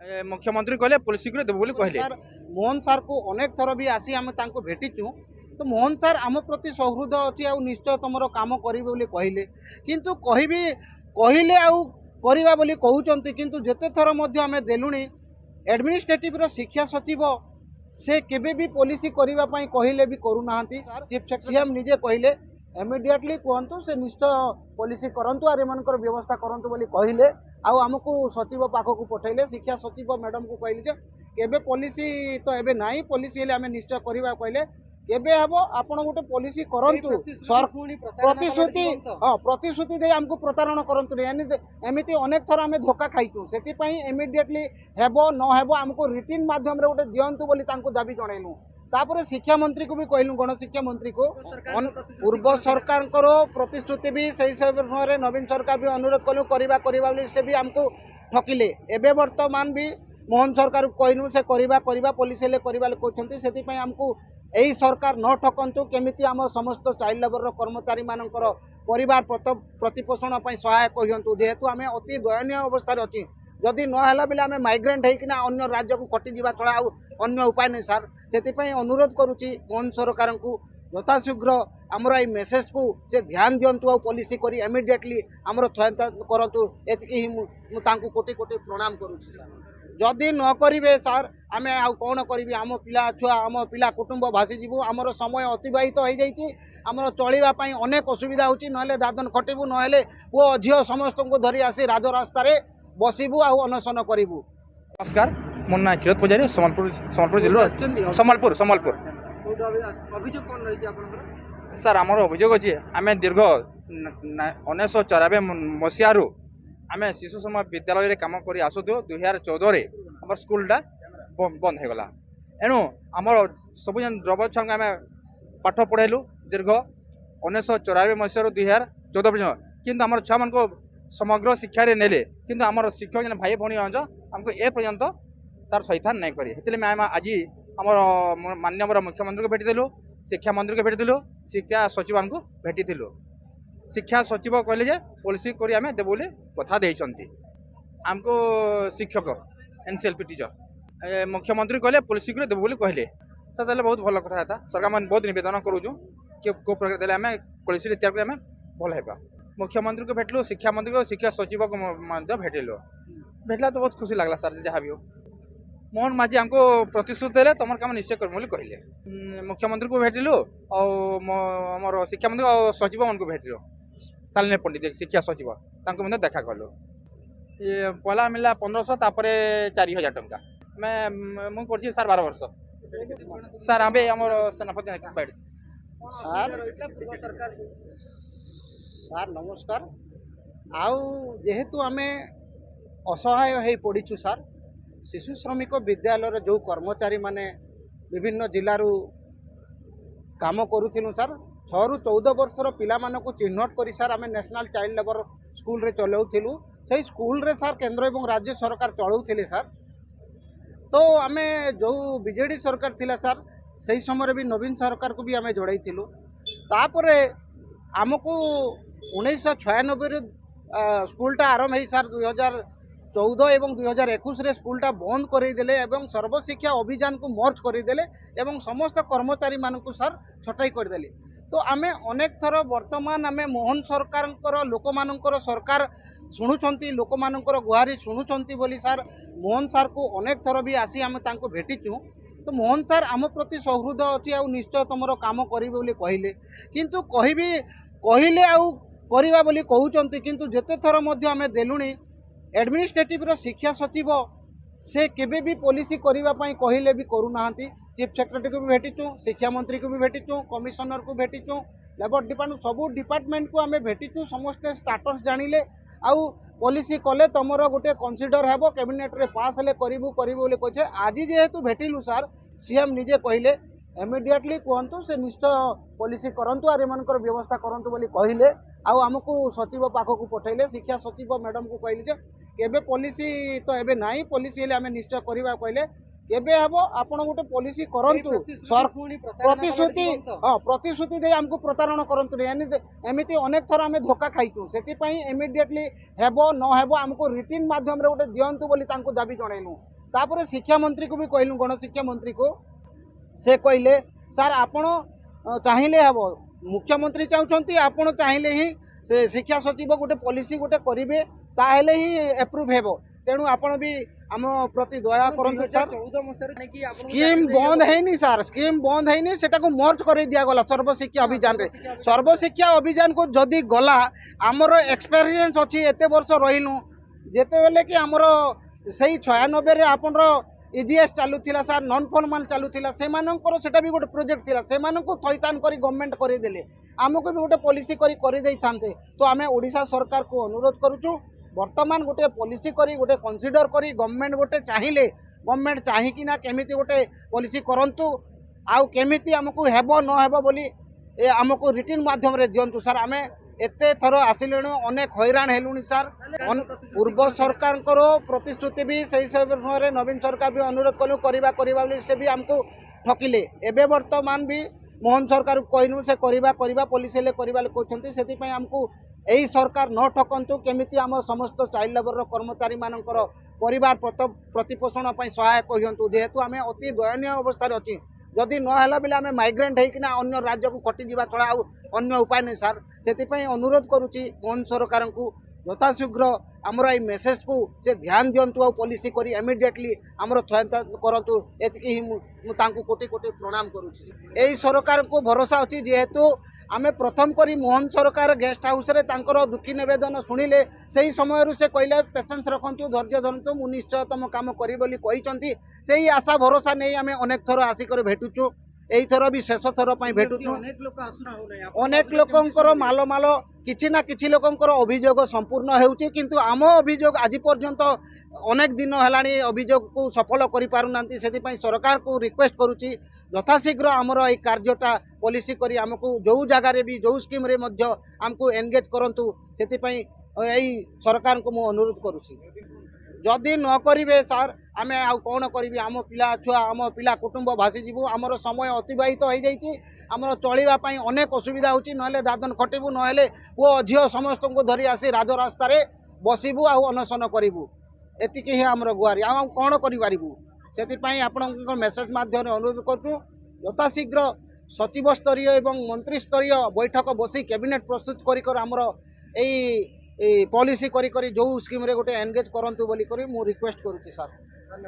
मुख्यमंत्री कहले पुलिस को देव कहले सर मोहन सर को अनेक थर भी आसी आम भेटिचु तो मोहन सर आम प्रति सौहृद अच्छी आ निश्चय तुम कम करेंगे कहले किंतु कहले करवा बोली कहते किंतु जेते थर आम देलुणी एडमिनिस्ट्रेटिव रो शिक्षा सचिव से केबे भी पॉलिसी करने कहले भी करूना चीफ सीएम निजे कहले इमिडिएटली कहतु से निश्चय पॉलिसी करंतु आर एमनकर व्यवस्था करंतु बोली कहले आमको सचिव पाखक पठेले शिक्षा सचिव मैडम को कहले केबे पॉलिसी तो एबे नाही पॉलिसी हेले आमे निश्चय करबा कहले केबे हबो आपण गोटे पॉलिसी करंतु सर प्रतिश्रुति प्रतिश्रुति दे हमको प्रतारण करंतु एमिति अनेक थर आमे धोखा खाइतु सेति पई इमिडिएटली हेबो न हेबो हमको रिटिन माध्यम रे गोटे दियंतु बोली तांको दाबी जणैलु तापर शिक्षा मंत्री को भी कहलु गणशिक्षा मंत्री को पूर्व सरकार प्रतिश्रुति भी सही समय नवीन सरकार भी अनुरोध कलु करवा से भी हमको ठकिले एबे वर्तमान भी मोहन सरकार कहनु से करवा पुलिस हेले करवा कहते से आमको यही सरकार न ठकंतु केमिति आम समस्त चाइल्ड लेबर कर्मचारी मानकर परिवार प्रतिपोषण सहायक होंतु जेहेतु आम अति दयनीय अवस्था अच्छी जदि नहला बेले आम माइग्रेंट होना अन्य राज्य को कटिजा छड़ा अन्य उपाय नहीं सार से अनुरोध करुच्ची मोहन सरकार को यथाशीघ्र आमर ये मेसेज को से ध्यान दिंतु आ पॉलिसी करी इमिडिएटली आमर सहायता करंतु एतिकी ही मुझे कोटि कोटि प्रणाम करुच्ची जदि न करेंगे सार आम आ कौन करी आम पिला छुआ आम पिला कुटुंब भासी जीवु आमर समय अतिबाहित हो जाइए आमर चलवाई अनेक असुविधा होची नहले दादन खटिबु नहले पुओ झील समस्त को धरी आसी राजरास्ता बसबू आ अनशन करूँ। नमस्कार मो ना क्षीरोद पूजारी सम्बलपुर जिला सम्बलपुर सम्बलपुर सर आमर अभियोग अच्छे आम दीर्घ 1994 मसीह आम शिशु समय विद्यालय काम कर आसुथु 2014 आम स्कूलटा बंद हो गला एणु आमर सब द्रव छुआ आम पाठ पढ़ेलु दीर्घ 1994 मसीह 2014 पर्यटन किंतु आम छुआ मान समग्र शिक्षा नेले किंतु आमर शिक्षक जन भाई भौणी अंज आमको ए पर्यंत तार सहितान नहीं करी हेतले आम आज आमर माननीय मुख्यमंत्री को भेटिलु शिक्षा मंत्री को भेटिलु शिक्षा सचिव को भेटिलु शिक्षा सचिव कहले जे पॉलिसी करी आम देबु बोली कथा देइछंती आमको शिक्षक एनसीएलपी टीचर मुख्यमंत्री कहले पॉलिसी को देबु बोली कहले से बहुत भल कथा था सरकार मैंने बहुत निवेदन करूँ कि को प्रकार देले आम पॉलिसी तैयार कर भल होगा मुख्यमंत्री को भेटलु शिक्षा मंत्री को शिक्षा सचिव को भेटिलु भेटला तो बहुत खुशी लगला सर जहाँ भी हो मोहन माझी हमको प्रतिश्रुति देले तुम काम निश्चय कर कहले मुख्यमंत्री को भेटिलु और शिक्षा मंत्री और सचिव मन को भेटिलु शालिनी पंडित शिक्षा सचिव तांको देखा कलु ये पहला मिला 1500 तापर 4000 टंका मैं मुझे पढ़ी सर 12 वर्ष सर आम सेनापति सार नमस्कार आउ जेहेतु आमे असहाय हो पड़ीचु सार शिशु श्रमिक विद्यालय जो कर्मचारी माने विभिन्न जिलूर काम करूँ सार 6 ରୁ 14 वर्षर पिला को चिन्हट कर सार आम नेशनल चाइल्ड लेबर स्कूल रे चलाऊलु से स्कूल रे सार केंद्र और राज्य सरकार चलाऊले सार तो आम जो बीजेडी सरकार थिला सार से समय भी नवीन सरकार को भी आम जोड़ाइलु तापर आमको 1996 स्कूलटा आरंभ हो सार 2014 एवं 2021 रे स्कूलटा बंद करदेले एवं सर्वशिक्षा अभियान को मर्ज करदेले एवं समस्त कर्मचारी मानक सार छटाई करदेले तो आमे अनेक थर वर्तमान आमे मोहन सरकार लोक मानकर सरकार शुणुंट लोक मानकर गुहारी शुणुंट बोली सार मोहन सार को अनेक थर भी आसी आम भेटिचु तो मोहन सार आम प्रति सौहृद अच्छी आ निश्चय तुम कम करेंगे कहले किंतु कहले करवा बोली कहते किंतु जेते थर आम देलुणी एडमिनिस्ट्रेटिव रो शिक्षा सचिव से केबे भी पॉलिसी करने कहले भी करूना चीफ सेक्रेटरी को भी भेटिचु शिक्षा मंत्री को भी भेटिचु कमिशनर को भेटिचु लेबर डिपार्टमेंट सबू डिपार्टमेंट को आम भेटिचु समस्ते स्टाटस जानिले आउ पॉलिसी कले तुमर गोटे कनसीडर हेबो कैबिनेट रे पास हेले करिवु बोले कहे आज जेहेतु भेटिलु सार सीएम निजे कहले इमिडिएटली कहतु से निश्चय पॉलिसी करंतु आर एमनकर व्यवस्था करंतु बोली कहले आमको सचिव पाखक पठेले शिक्षा सचिव मैडम को कहले केबे पॉलिसी तो एबे नाही पॉलिसी हेले आम निश्चय करवा कहले केबे हबो आपण गोटे पॉलिसी करंतु सर प्रतिश्रुति प्रतिश्रुति दे हमको प्रतारण करंतु एमिति अनेक थर आम धोखा खाइतु से इमिडिएटली हेबो न हेबो हमको रिटिन माध्यम रे गोटे दियंतु बोली तांको दाबी जणैलु तापर शिक्षा मंत्री को भी कहलु गणशिक्षा मंत्री को से कहले सार आपण चाहिए हम मुख्यमंत्री चाहते आपण चाहिए ही से शिक्षा सचिव गोटे पॉलिसी गोटे करेंगे ताहले ही एप्रूव हेब तेणु आपण भी आम प्रति दया करंतु सर स्कीम बंद है सार स्कीम बंद है सेटा को मर्ज कर दिगला सर्वशिक्षा अभियान रे सर्वशिक्षा अभियान को जदि गला आमर एक्सपीरियंस अच्छी एत वर्ष रहीनु जिते बेले कि आमर से 96 आपण इजीएस चलुला सार नॉन फॉर्माल चलुला से सेटा भी गोटे प्रोजेक्ट थिला से थैतान कर गवर्नमेंट करदेले आमको भी गोटे पॉलिसी कर तो आम ओडिशा सरकार को अनुरोध करुचु वर्तमान गोटे पॉलिसी करी गोटे कंसीडर करी गवर्नमेंट गोटे चाहिए गवर्नमेंट चाहिए ना केमिति गोटे पॉलिसी करंतु आउ केमिति आमको हेबो न हेबो बोली ए आमको रिटर्न माध्यम रे दियंतु सर आमे एते थर आसिले अनेक हैरान हेलुनी सर पूर्व सरकार प्रतिश्रुति भी सही समय नवीन सरकार भी अनुरोध कलु करवा से भी आमको ठकिले एबे वर्तमान भी मोहन सरकार कहनु से करवा पॉलिसी ले करवा कहते से आमको यही सरकार न ठकंतु केमिति आम समस्त चाइल्ड लेबर कर्मचारी मानकर परिवार प्रतिपोषण सहायक होंतु जेहेतु आम अति दयनीय अवस्था अच्छी जदि नहला बेले आम माइग्रेंट होना अन्य राज्य को कटिजा छड़ा अन्य उपाय नहीं सार से अनुरोध करुच्ची मोहन सरकार को यथाशीघ्र आमर ये मेसेज को से ध्यान दिंतु आ पॉलिसी करी इमिडिएटली आमर सहायता करंतु एतिकी ही कोटि कोटि प्रणाम करुच्ची यही सरकार को भरोसा अच्छी जेहेतु आमे प्रथम करी मोहन सरकार गेस्ट हाउस रे तांकर दुखी निवेदन शुणिले से समय से कहले पेसेंस रखंतु धैर्य धरतु मु निश्चय तुम काम करी बोली कहिसंती सेही आशा भरोसा नहीं आमे अनेक थर आसिकर भेटुचु एई थर भी शेष थर पई भेटुचु अनेक लोकंकर माल माल किछि ना किछि लोकंकर अभियोग संपूर्ण हेउची किंतु आम अभियोग आज पर्यंत अनेक दिन हेलाणी अभियोग को सफल करि पारुनांती सेति पई सरकार को रिक्वेस्ट करूची यथाशीघ्र आमर ये कार्यटा पॉलिसी करी आमको जो जगार भी जो स्कीम रे मध्य आमको एंगेज करंतु सेति पई यही सरकार को मु अनुरोध करूची जदि न करिवे सर आमे आ कौन करी आम पिला छुआ आम पिला कुटुंब भासी जीवु आमर समय अतिबाहित हो जाइए आमर चलवा अनेक असुविधा होची नहले दादन खटिबु नहले पुओ झियो समस्त को धरी आसी राजरास्ता रे बसिबु आ अनशन करिबु एतिकी ही आमर गुआरी आम कौन करिपारिबु से आपण मेसेज माध्यम अनुरोध करूँ यथाशीघ्र सचिव स्तरीय एवं मंत्री स्तरीय बैठक बसी कैबिनेट प्रस्तुत कर आमर यही पॉलिसी करी जो स्कीम रे गोटे एंगेज करंतु बोली करी मु रिक्वेस्ट करूँ सर।